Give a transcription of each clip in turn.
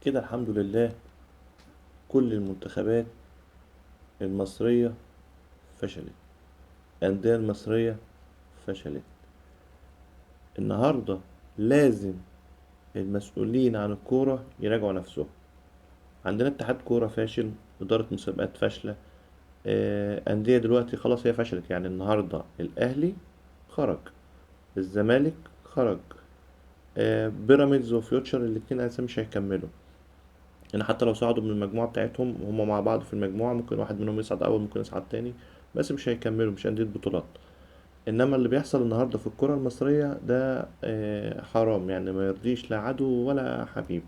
كده الحمد لله. كل المنتخبات المصرية فشلت. الأندية المصرية فشلت. النهاردة لازم المسؤولين عن الكورة يراجعوا نفسهم. عندنا اتحاد كورة فاشل، إدارة مسابقات فاشلة. أندية دلوقتي خلاص هي فشلت. يعني النهاردة الأهلي خرج، الزمالك خرج، بيراميدز وفيوتشر الاتنين أساسا مش هيكملوا. يعني حتى لو صعدوا من المجموعة بتاعتهم هما مع بعض في المجموعة، ممكن واحد منهم يصعد أول، ممكن يصعد تاني، بس مش هيكملوا، مش أندية بطولات. إنما اللي بيحصل النهاردة في الكرة المصرية ده حرام، يعني ما يرضيش لا عدو ولا حبيب.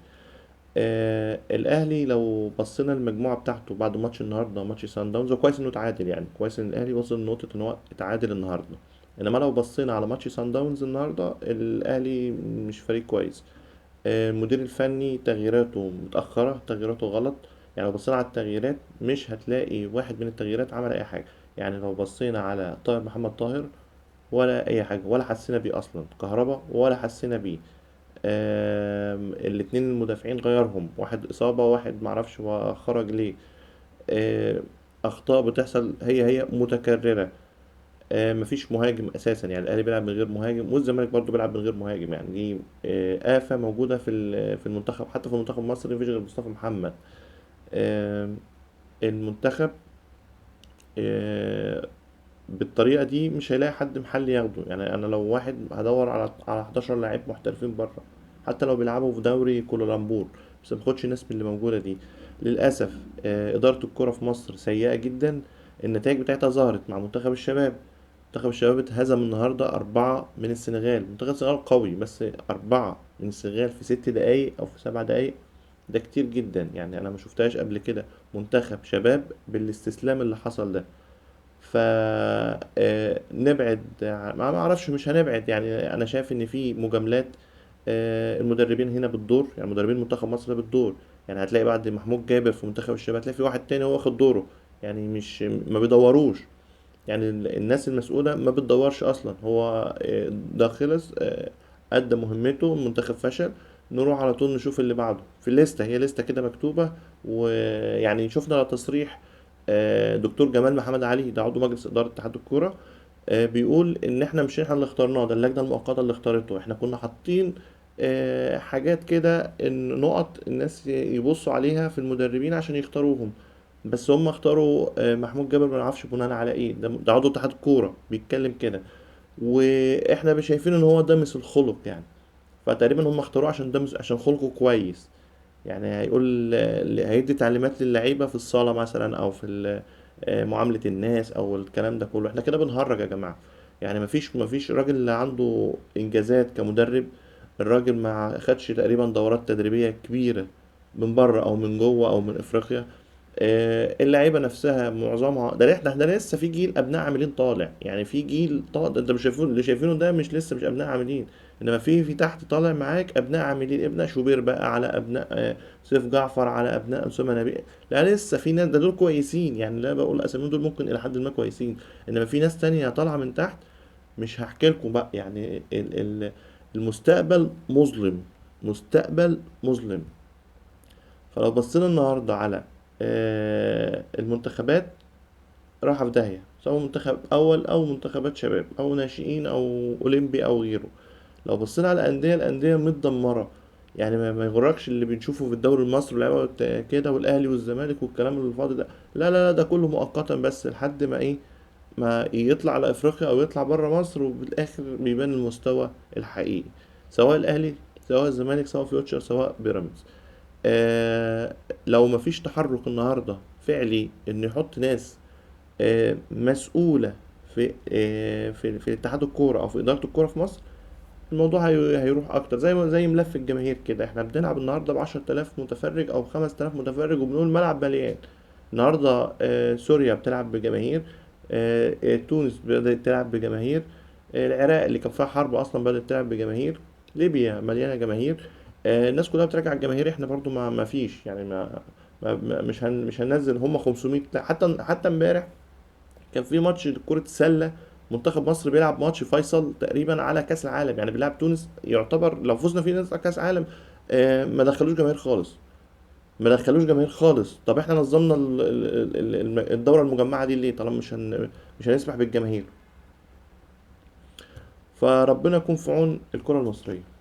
الأهلي لو بصينا المجموعة بتاعته بعد ماتش النهاردة، ماتش سان داونز، كويس إنه اتعادل، يعني كويس إن الأهلي وصل لنقطة إن هو اتعادل النهاردة. إنما لو بصينا على ماتش سان داونز النهاردة، الأهلي مش فريق كويس. المدير الفني تغييراته متأخرة، تغييراته غلط. يعني لو بصينا على التغييرات مش هتلاقي واحد من التغييرات عمل أي حاجة. يعني لو بصينا على طاهر، محمد طاهر، ولا أي حاجة، ولا حسينا بيه أصلا. كهربا ولا حسينا بيه. الاتنين المدافعين غيرهم، واحد إصابة واحد معرفش هو خرج ليه. آم، أخطاء بتحصل هي متكررة. مفيش مهاجم اساسا، يعني الاهلي بيلعب من غير مهاجم، والزمالك برضو بيلعب من غير مهاجم. يعني دي آفة موجودة في المنتخب، حتى في المنتخب المصري مفيش غير مصطفى محمد. آم، المنتخب آه، بالطريقة دي مش هيلاقي حد محلي ياخده. يعني انا لو واحد هدور على 11 لاعب محترفين بره، حتى لو بيلعبوا في دوري كولالمبور، بس ما باخدش الناس من اللي موجودة دي. للأسف إدارة الكرة في مصر سيئة جدا. النتائج بتاعتها ظهرت مع منتخب الشباب. منتخب الشباب اتهزم النهاردة 4 من السنغال. منتخب السنغال قوي، بس 4 من السنغال في 6 دقايق أو في 7 دقايق، ده كتير جدا. يعني أنا ما شفتهاش قبل كده، منتخب شباب بالاستسلام اللي حصل ده. ف نبعد ما اعرفش، مش هنبعد. يعني انا شايف ان في مجاملات. المدربين هنا بالدور، يعني مدربين منتخب مصر ده بالدور. يعني هتلاقي بعد محمود جابر في منتخب الشباب هتلاقي في واحد تاني هو واخد دوره. يعني مش ما بيدوروش. يعني الناس المسؤولة ما بتدورش أصلا. هو ده خلص، أدى مهمته، المنتخب فشل، نروح على طول نشوف اللي بعده في الليستة. هي لستة كده مكتوبة. ويعني شفنا تصريح دكتور جمال محمد علي، ده عضو مجلس إدارة اتحاد الكورة، بيقول إن إحنا مش إحنا اللي اخترناه، ده اللجنة المؤقتة اللي اختارته. إحنا كنا حاطين حاجات كده، إن نقط الناس يبصوا عليها في المدربين عشان يختاروهم. بس هم اختاروا محمود جابر، ما نعرفش بناء على ايه. ده عضو اتحاد الكوره بيتكلم كده، واحنا مش شايفين ان هو ده مثل الخلق يعني. فتقريبا هم اختاروه عشان ده عشان خلقه كويس. يعني هيقول هيدي تعليمات للعيبه في الصاله مثلا، او في معامله الناس او الكلام ده كله. احنا كده بنهرج يا جماعه. يعني مفيش راجل عنده انجازات كمدرب. الراجل ما خدش تقريبا دورات تدريبيه كبيره من بره او من جوه او من افريقيا. اللعيبه نفسها معظمها ده، احنا لسه في جيل ابناء عاملين طالع. يعني في جيل طالع، انت مش شايفين اللي شايفينه ده، مش لسه مش ابناء عاملين. انما في تحت طالع معاك ابناء عاملين، ابناء شوبير بقى، على ابناء سيف جعفر، على ابناء اسامه نبيل. لا لسه في ناس، ده دول كويسين. يعني لا بقول اساميهم دول ممكن الى حد ما كويسين، انما في ناس تانية طالعه من تحت. مش هحكي لكم بقى. يعني المستقبل مظلم، مستقبل مظلم. فلو بصينا النهارده على المنتخبات، رايحة في داهية، سواء منتخب أول أو منتخبات شباب أو ناشئين أو أولمبي أو غيره. لو بصينا على الأندية، الأندية متدمرة. يعني ما يغركش اللي بنشوفه في الدوري المصري واللعيبة كده، والأهلي والزمالك والكلام الفاضي ده. لا لا لا، ده كله مؤقتا بس لحد ما إيه، ما يطلع على أفريقيا أو يطلع بره مصر، وبالآخر بيبان المستوى الحقيقي. سواء الأهلي، سواء الزمالك، سواء فيوتشر، سواء بيراميدز. لو مفيش تحرك النهارده فعلي ان يحط ناس مسؤولة في اتحاد الكورة او في إدارة الكورة في مصر، الموضوع هيروح اكتر. زي ملف الجماهير كده. احنا بنلعب النهارده ب10 آلاف متفرج او 5000 متفرج، وبنقول ملعب مليان. النهارده سوريا بتلعب بجماهير، تونس بدأت تلعب بجماهير، العراق اللي كان فيها حرب اصلا بدأت تلعب بجماهير، ليبيا مليانه جماهير. الناس كلها بترجع الجماهير. احنا برضو ما فيش يعني مش هننزل هم 500. حتى امبارح كان في ماتش كرة السلة، منتخب مصر بيلعب ماتش فيصل تقريبا على كأس العالم. يعني بيلعب تونس، يعتبر لو فزنا فيه نطلع كأس عالم. ما دخلوش جماهير خالص. ما دخلوش جماهير خالص. طب احنا نظمنا الدورة المجمعة دي ليه طالما مش هنسمح بالجماهير؟ فربنا يكون في عون الكرة المصرية.